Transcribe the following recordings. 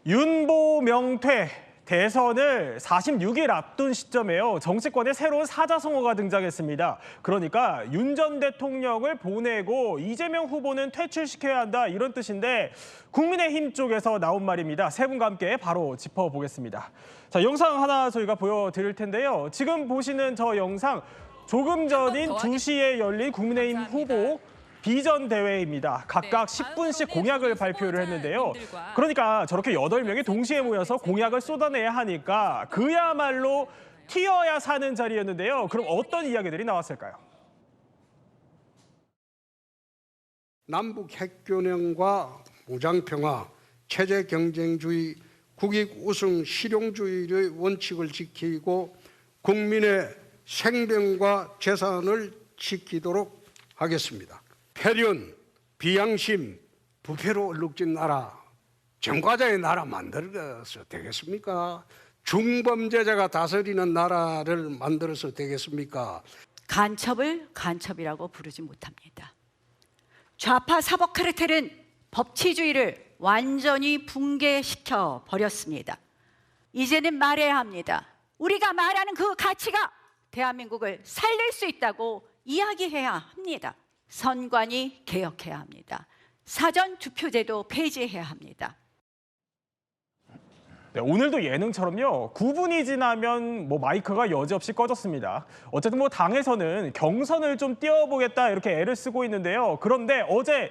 윤보명퇴 대선을 46일 앞둔 시점에요. 정치권에 새로운 사자성어가 등장했습니다. 그러니까 윤 전 대통령을 보내고 이재명 후보는 퇴출시켜야 한다 이런 뜻인데 국민의힘 쪽에서 나온 말입니다. 세 분과 함께 바로 짚어보겠습니다. 자, 영상 하나 저희가 보여드릴 텐데요. 지금 보시는 저 영상 조금 전인 2시에 열린 국민의힘 후보 비전 대회입니다. 각각 10분씩 공약을 발표를 했는데요. 그러니까 저렇게 8명이 동시에 모여서 공약을 쏟아내야 하니까 그야말로 튀어야 사는 자리였는데요. 그럼 어떤 이야기들이 나왔을까요? 남북 핵균형과 무장평화, 체제 경쟁주의, 국익 우승 실용주의의 원칙을 지키고 국민의 생명과 재산을 지키도록 하겠습니다. 폐륜, 비양심, 부패로 얼룩진 나라, 정과자의 나라 만들어서 되겠습니까? 중범죄자가 다스리는 나라를 만들어서 되겠습니까? 간첩을 간첩이라고 부르지 못합니다. 좌파 사법 카르텔은 법치주의를 완전히 붕괴시켜 버렸습니다. 이제는 말해야 합니다. 우리가 말하는 그 가치가 대한민국을 살릴 수 있다고 이야기해야 합니다. 선관위 개혁해야 합니다. 사전투표제도 폐지해야 합니다. 네, 오늘도 예능처럼요. 9분이 지나면 마이크가 여지없이 꺼졌습니다. 어쨌든 당에서는 경선을 좀 띄워보겠다 이렇게 애를 쓰고 있는데요. 그런데 어제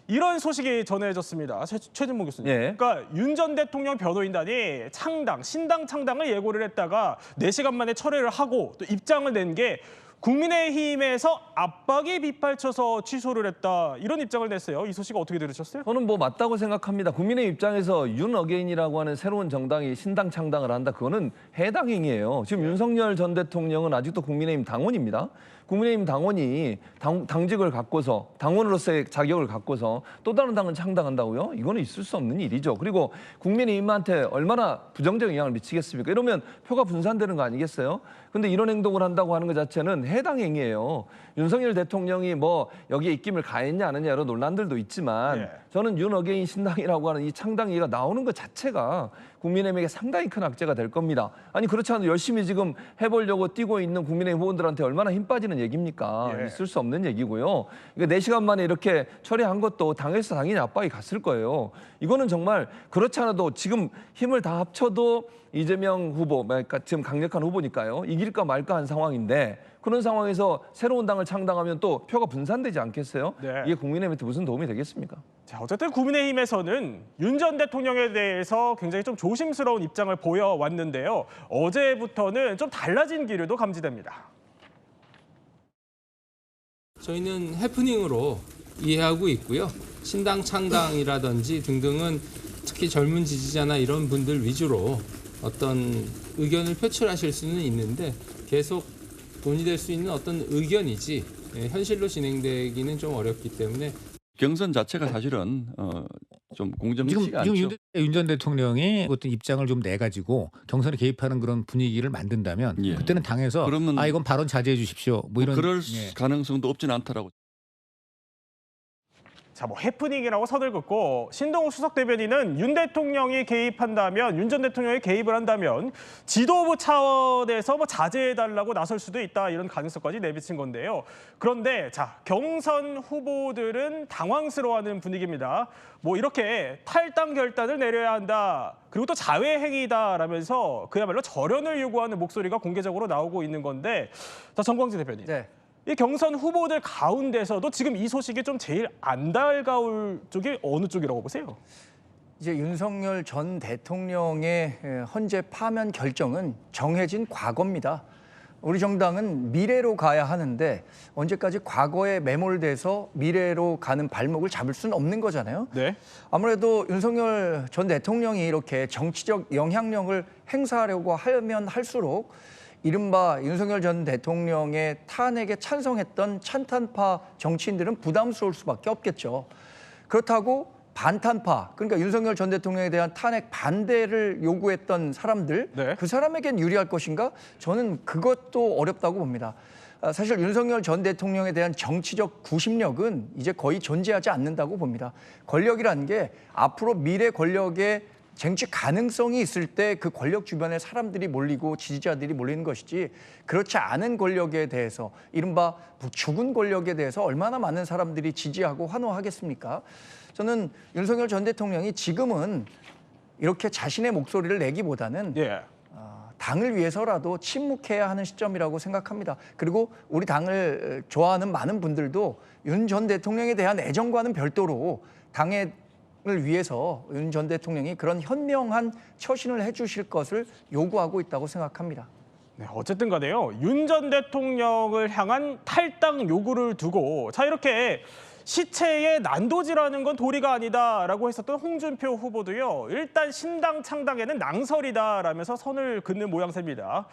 이런 소식이 전해졌습니다. 최진봉 교수님. 예. 그러니까 윤 전 대통령 변호인단이 신당 창당을 예고를 했다가 4시간 만에 철회를 하고 또 입장을 낸 게 국민의힘에서 압박에 빗발쳐서 취소를 했다. 이런 입장을 냈어요. 이 소식 어떻게 들으셨어요? 저는 맞다고 생각합니다. 국민의힘 입장에서 윤 어게인이라고 하는 새로운 정당이 신당 창당을 한다. 그거는 해당 행위예요. 지금 윤석열 전 대통령은 아직도 국민의힘 당원입니다. 국민의힘 당원이 당직을 갖고서 당원으로서의 자격을 갖고서 또 다른 당을 창당한다고요? 이거는 있을 수 없는 일이죠. 그리고 국민의힘한테 얼마나 부정적 영향을 미치겠습니까? 이러면 표가 분산되는 거 아니겠어요? 근데 이런 행동을 한다고 하는 것 자체는 해당 행위예요. 윤석열 대통령이 여기에 입김을 가했냐 안 했냐 여러 논란들도 있지만 저는 윤 어게인 신당이라고 하는 이 창당이가 나오는 것 자체가 국민의힘에게 상당히 큰 악재가 될 겁니다. 아니 그렇지 않아도 열심히 지금 해보려고 뛰고 있는 국민의힘 후보들한테 얼마나 힘 빠지는 얘기입니까? 있을 수 없는 얘기고요. 그러니까 4시간 만에 이렇게 처리한 것도 당에서 당연히 압박이 갔을 거예요. 이거는 정말 그렇지 않아도 지금 힘을 다 합쳐도 이재명 후보, 그러니까 지금 강력한 후보니까요. 이길까 말까 한 상황인데 그런 상황에서 새로운 당을 창당하면 또 표가 분산되지 않겠어요? 네. 이게 국민의힘한테 무슨 도움이 되겠습니까? 자, 어쨌든 국민의힘에서는 윤 전 대통령에 대해서 굉장히 좀 조심스러운 입장을 보여왔는데요. 어제부터는 좀 달라진 기류도 감지됩니다. 저희는 해프닝으로 이해하고 있고요. 신당 창당이라든지 등등은 특히 젊은 지지자나 이런 분들 위주로 어떤 의견을 표출하실 수는 있는데 계속 논의될 수 있는 어떤 의견이지 현실로 진행되기는 좀 어렵기 때문에 경선 자체가 사실은 좀 공정치가 않죠. 지금 윤 전 대통령이 어떤 입장을 좀 내가지고 경선에 개입하는 그런 분위기를 만든다면 그때는 당에서 그러면 이건 발언 자제해 주십시오. 이런 그럴 가능성도 없지는 않다라고. 자, 해프닝이라고 선을 긋고 신동욱 수석 대변인은 윤 대통령이 개입한다면, 윤 전 대통령이 개입을 한다면 지도부 차원에서 자제해달라고 나설 수도 있다 이런 가능성까지 내비친 건데요. 그런데 경선 후보들은 당황스러워하는 분위기입니다. 이렇게 탈당 결단을 내려야 한다. 그리고 또 자외행위다라면서 그야말로 절연을 요구하는 목소리가 공개적으로 나오고 있는 건데, 자, 정광진 대표님. 네. 이 경선 후보들 가운데서도 지금 이 소식이 좀 제일 안 달가울 쪽이 어느 쪽이라고 보세요? 이제 윤석열 전 대통령의 헌재 파면 결정은 정해진 과거입니다. 우리 정당은 미래로 가야 하는데 언제까지 과거에 매몰돼서 미래로 가는 발목을 잡을 수는 없는 거잖아요. 네. 아무래도 윤석열 전 대통령이 이렇게 정치적 영향력을 행사하려고 하면 할수록 이른바 윤석열 전 대통령의 탄핵에 찬성했던 찬탄파 정치인들은 부담스러울 수밖에 없겠죠. 그렇다고 반탄파, 그러니까 윤석열 전 대통령에 대한 탄핵 반대를 요구했던 사람들, 그 사람에겐 유리할 것인가? 저는 그것도 어렵다고 봅니다. 사실 윤석열 전 대통령에 대한 정치적 구심력은 이제 거의 존재하지 않는다고 봅니다. 권력이라는 게 앞으로 미래 권력의 쟁취 가능성이 있을 때 그 권력 주변에 사람들이 몰리고 지지자들이 몰리는 것이지 그렇지 않은 권력에 대해서 이른바 죽은 권력에 대해서 얼마나 많은 사람들이 지지하고 환호하겠습니까? 저는 윤석열 전 대통령이 지금은 이렇게 자신의 목소리를 내기보다는 예. 당을 위해서라도 침묵해야 하는 시점이라고 생각합니다. 그리고 우리 당을 좋아하는 많은 분들도 윤 전 대통령에 대한 애정과는 별도로 당을 위해서 윤 전 대통령이 그런 현명한 처신을 해주실 것을 요구하고 있다고 생각합니다. 네, 어쨌든 간에요. 윤 전 대통령을 향한 탈당 요구를 두고 자 이렇게 시체의 난도질하는 건 도리가 아니다라고 했었던 홍준표 후보도요. 일단 신당 창당에는 낭설이다라면서 선을 긋는 모양새입니다.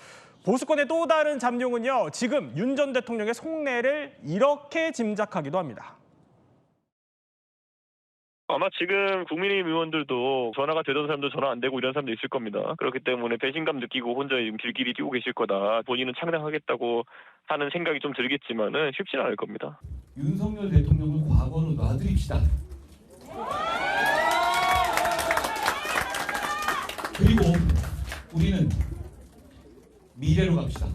보수권의 또 다른 잠룡은요. 지금 윤 전 대통령의 속내를 이렇게 짐작하기도 합니다. 아마 지금 국민의힘 의원들도 전화가 되던 사람도 전화 안 되고 이런 사람도 있을 겁니다. 그렇기 때문에 배신감 느끼고 혼자 지금 길길이 뛰고 계실 거다. 본인은 창당하겠다고 하는 생각이 좀 들겠지만은 쉽지는 않을 겁니다. 윤석열 대통령을 과거로 놔드립시다. 그리고 우리는 미래로 갑시다.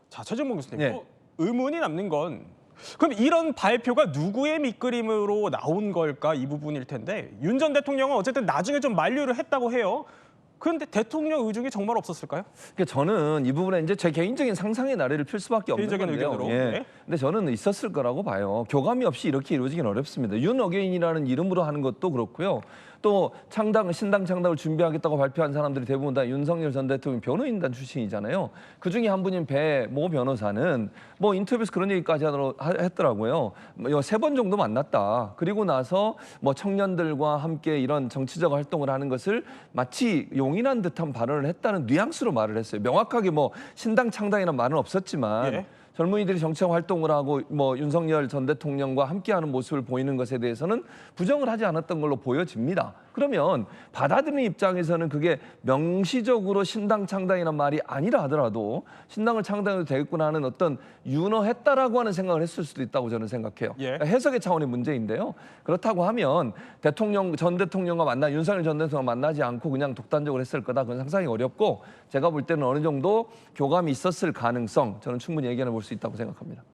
자, 최정봉 교수님. 네. 의문이 남는 건 그럼 이런 발표가 누구의 밑그림으로 나온 걸까 이 부분일 텐데 윤 전 대통령은 어쨌든 나중에 좀 만류를 했다고 해요. 그런데 대통령 의중이 정말 없었을까요? 그러니까 저는 이 부분에 이제 제 개인적인 상상의 나래를 필 수밖에 없는 개인적인 건데요. 의견으로. 예. 네. 근데 저는 있었을 거라고 봐요. 교감이 없이 이렇게 이루어지긴 어렵습니다. 윤 어게인이라는 이름으로 하는 것도 그렇고요. 또 신당 창당을 준비하겠다고 발표한 사람들이 대부분 다 윤석열 전 대통령 변호인단 출신이잖아요. 그중에 한 분인 배 모 변호사는 뭐 인터뷰에서 그런 얘기까지 했더라고요. 3번 정도 만났다. 그리고 나서 뭐 청년들과 함께 이런 정치적 활동을 하는 것을 마치 용인한 듯한 발언을 했다는 뉘앙스로 말을 했어요. 명확하게 뭐 신당 창당이라는 말은 없었지만 예. 젊은이들이 정치적 활동을 하고 뭐 윤석열 전 대통령과 함께하는 모습을 보이는 것에 대해서는 부정을 하지 않았던 걸로 보여집니다. 그러면 받아들이는 입장에서는 그게 명시적으로 신당 창당이란 말이 아니라 하더라도 신당을 창당해도 되겠구나 하는 어떤 윤허했다라고 하는 생각을 했을 수도 있다고 저는 생각해요. 예. 그러니까 해석의 차원의 문제인데요. 그렇다고 하면 전 대통령과 윤석열 전 대통령 만나지 않고 그냥 독단적으로 했을 거다. 그건 상상이 어렵고 제가 볼 때는 어느 정도 교감이 있었을 가능성 저는 충분히 예견해 볼 수 있다고 생각합니다.